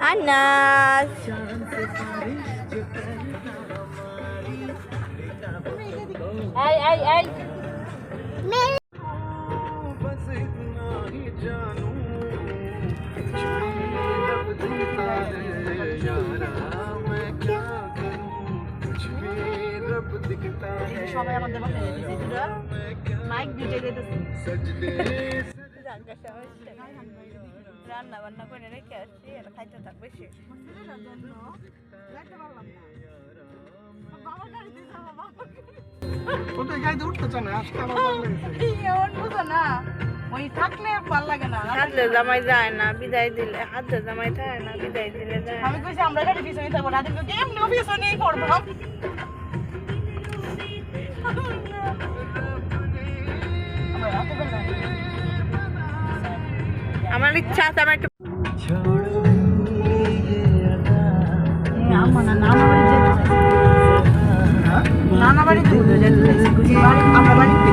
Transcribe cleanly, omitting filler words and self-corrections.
আনাস এই এই এই সবাই আমাদের বাসায় যেতেছে দুটো মাইক দুইটা যেতেছে রান্না বান্না করে রেখে আসছি আর খাইতে থাকবে সে ওই থাকলে ভালো লাগে না হাতে জামাই যায় না বিদায় দিলে হাতে জামাই থাকে না বিদায় দিলে যায় আমি কইছি আমরা গাড়ি পিছনে থাকবো না দেখো কেমনি পিছনেই করবো আমার ইচ্ছা আছে আমার একটু নানা বাড়িতে যেতে চাইছি আমরা বাড়িতে